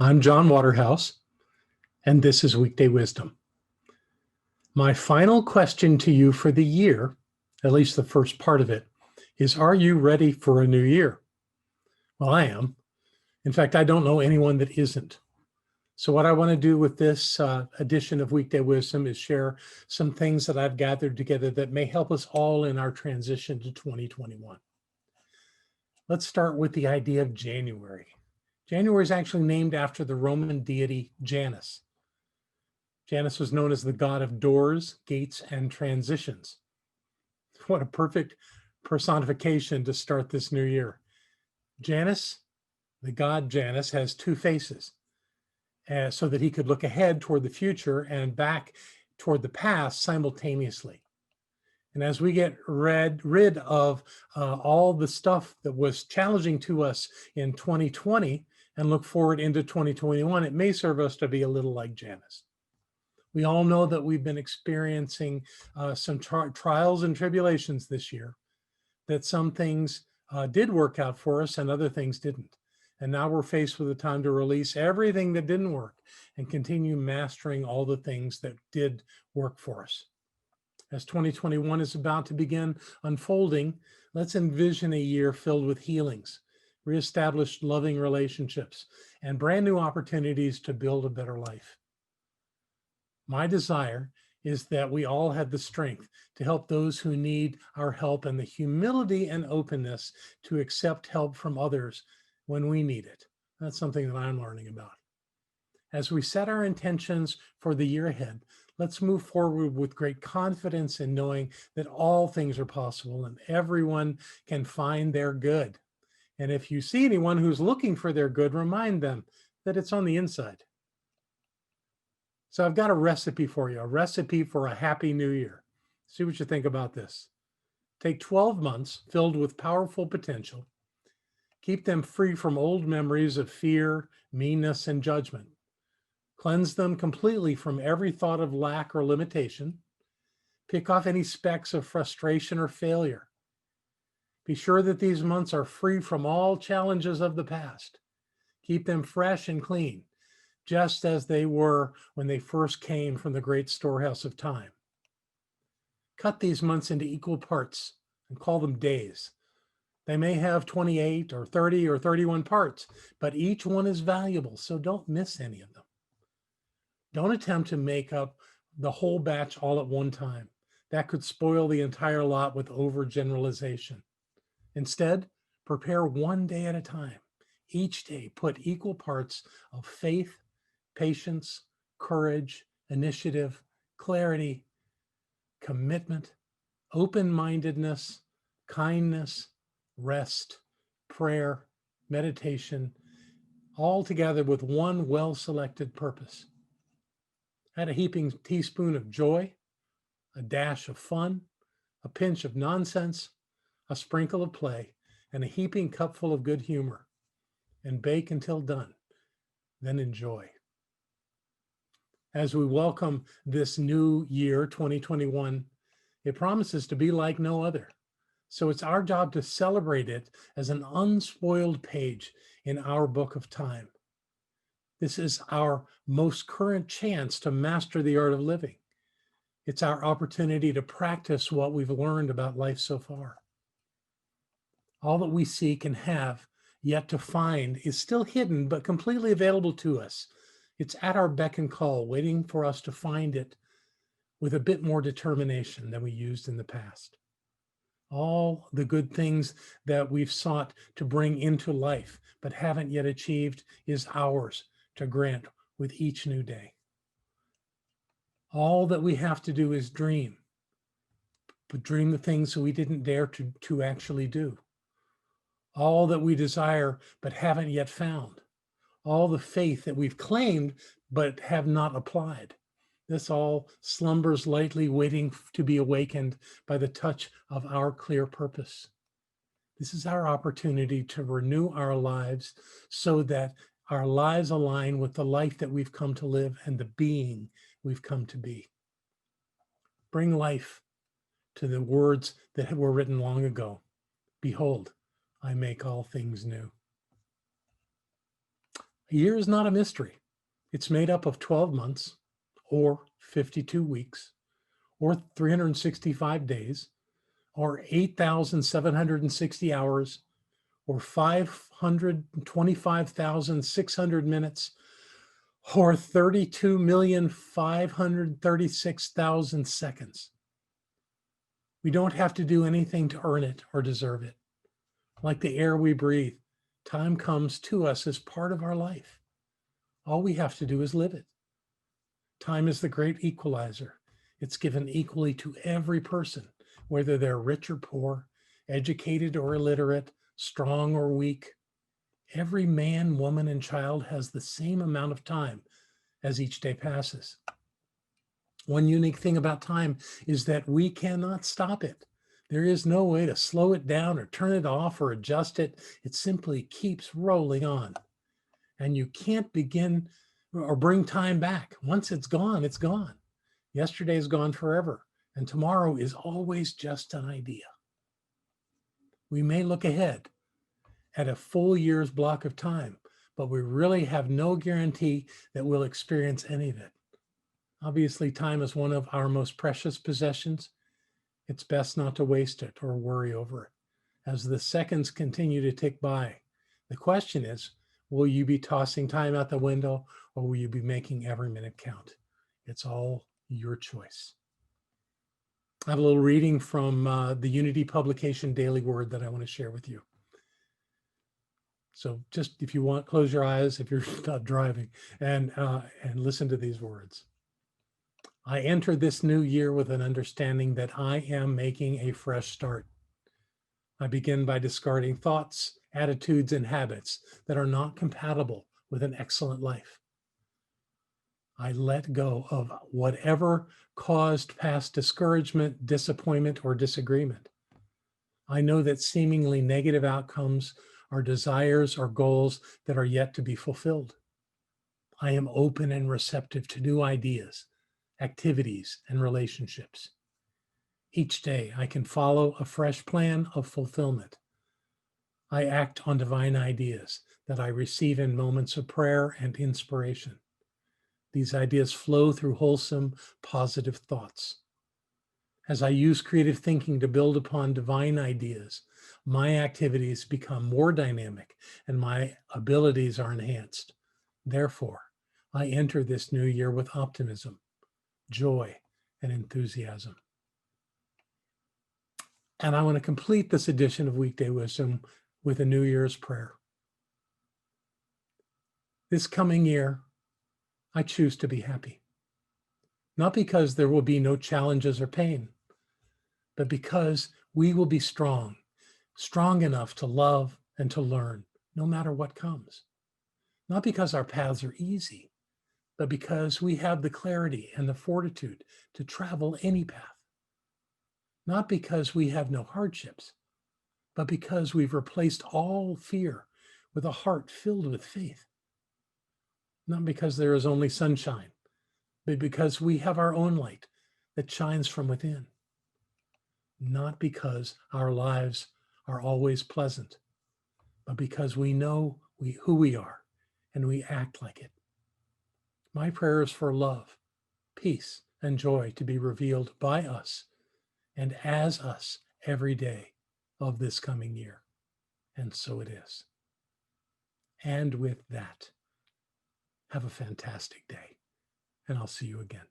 I'm John Waterhouse, and this is Weekday Wisdom. My final question to you for the year, at least the first part of it, is, are you ready for a new year? Well, I am. In fact, I don't know anyone that isn't. So what I want to do with this edition of Weekday Wisdom is share some things that I've gathered together that may help us all in our transition to 2021. Let's start with the idea of January. January is actually named after the Roman deity Janus. Janus was known as the god of doors, gates, and transitions. What a perfect personification to start this new year. Janus, the god Janus, has two faces, so that he could look ahead toward the future and back toward the past simultaneously. And as we get rid of all the stuff that was challenging to us in 2020 and look forward into 2021, it may serve us to be a little like Janus. We all know that we've been experiencing some trials and tribulations this year, that some things did work out for us and other things didn't. And now we're faced with the time to release everything that didn't work and continue mastering all the things that did work for us. As 2021 is about to begin unfolding, let's envision a year filled with healings, reestablished loving relationships, and brand new opportunities to build a better life. My desire is that we all have the strength to help those who need our help and the humility and openness to accept help from others when we need it. That's something that I'm learning about. As we set our intentions for the year ahead, let's move forward with great confidence in knowing that all things are possible and everyone can find their good. And if you see anyone who's looking for their good, remind them that it's on the inside. So I've got a recipe for you, a recipe for a happy new year. See what you think about this. Take 12 months filled with powerful potential. Keep them free from old memories of fear, meanness, and judgment. Cleanse them completely from every thought of lack or limitation. Pick off any specks of frustration or failure. Be sure that these months are free from all challenges of the past. Keep them fresh and clean, just as they were when they first came from the great storehouse of time. Cut these months into equal parts and call them days. They may have 28 or 30 or 31 parts, but each one is valuable, so don't miss any of them. Don't attempt to make up the whole batch all at one time. That could spoil the entire lot with overgeneralization. Instead, prepare one day at a time. Each day, put equal parts of faith, patience, courage, initiative, clarity, commitment, open-mindedness, kindness, rest, prayer, meditation, all together with one well-selected purpose. Add a heaping teaspoon of joy, a dash of fun, a pinch of nonsense, a sprinkle of play, and a heaping cupful of good humor, and bake until done. Then enjoy. As we welcome this new year, 2021, it promises to be like no other. So it's our job to celebrate it as an unspoiled page in our book of time. This is our most current chance to master the art of living. It's our opportunity to practice what we've learned about life so far. All that we seek and have yet to find is still hidden, but completely available to us. It's at our beck and call, waiting for us to find it with a bit more determination than we used in the past. All the good things that we've sought to bring into life, but haven't yet achieved, is ours to grant with each new day. All that we have to do is dream, but dream the things that we didn't dare to actually do. All that we desire, but haven't yet found. All the faith that we've claimed, but have not applied. This all slumbers lightly, waiting to be awakened by the touch of our clear purpose. This is our opportunity to renew our lives so that our lives align with the life that we've come to live and the being we've come to be. Bring life to the words that were written long ago. Behold, I make all things new. A year is not a mystery. It's made up of 12 months or 52 weeks or 365 days or 8,760 hours or 525,600 minutes or 32,536,000 seconds. We don't have to do anything to earn it or deserve it. Like the air we breathe, time comes to us as part of our life. All we have to do is live it. Time is the great equalizer. It's given equally to every person, whether they're rich or poor, educated or illiterate, strong or weak. Every man, woman, and child has the same amount of time as each day passes. One unique thing about time is that we cannot stop it. There is no way to slow it down or turn it off or adjust it. It simply keeps rolling on. And you can't begin or bring time back. Once it's gone, it's gone. Yesterday is gone forever, and tomorrow is always just an idea. We may look ahead at a full year's block of time, but we really have no guarantee that we'll experience any of it. Obviously, time is one of our most precious possessions. It's best not to waste it or worry over it. As the seconds continue to tick by, the question is, will you be tossing time out the window, or will you be making every minute count? It's all your choice. I have a little reading from the Unity publication Daily Word that I want to share with you. So just if you want, close your eyes if you're not driving and listen to these words. I enter this new year with an understanding that I am making a fresh start. I begin by discarding thoughts, attitudes, and habits that are not compatible with an excellent life. I let go of whatever caused past discouragement, disappointment, or disagreement. I know that seemingly negative outcomes are desires or goals that are yet to be fulfilled. I am open and receptive to new ideas, activities, and relationships. Each day, I can follow a fresh plan of fulfillment. I act on divine ideas that I receive in moments of prayer and inspiration. These ideas flow through wholesome, positive thoughts. As I use creative thinking to build upon divine ideas, my activities become more dynamic and my abilities are enhanced. Therefore, I enter this new year with optimism, joy, and enthusiasm. And I want to complete this edition of Weekday Wisdom with a New Year's prayer. This coming year, I choose to be happy. Not because there will be no challenges or pain, but because we will be strong enough to love and to learn, no matter what comes. Not because our paths are easy, but because we have the clarity and the fortitude to travel any path. Not because we have no hardships, but because we've replaced all fear with a heart filled with faith. Not because there is only sunshine, but because we have our own light that shines from within. Not because our lives are always pleasant, but because we know who we are and we act like it. My prayer is for love, peace, and joy to be revealed by us and as us every day of this coming year. And so it is. And with that, have a fantastic day, and I'll see you again.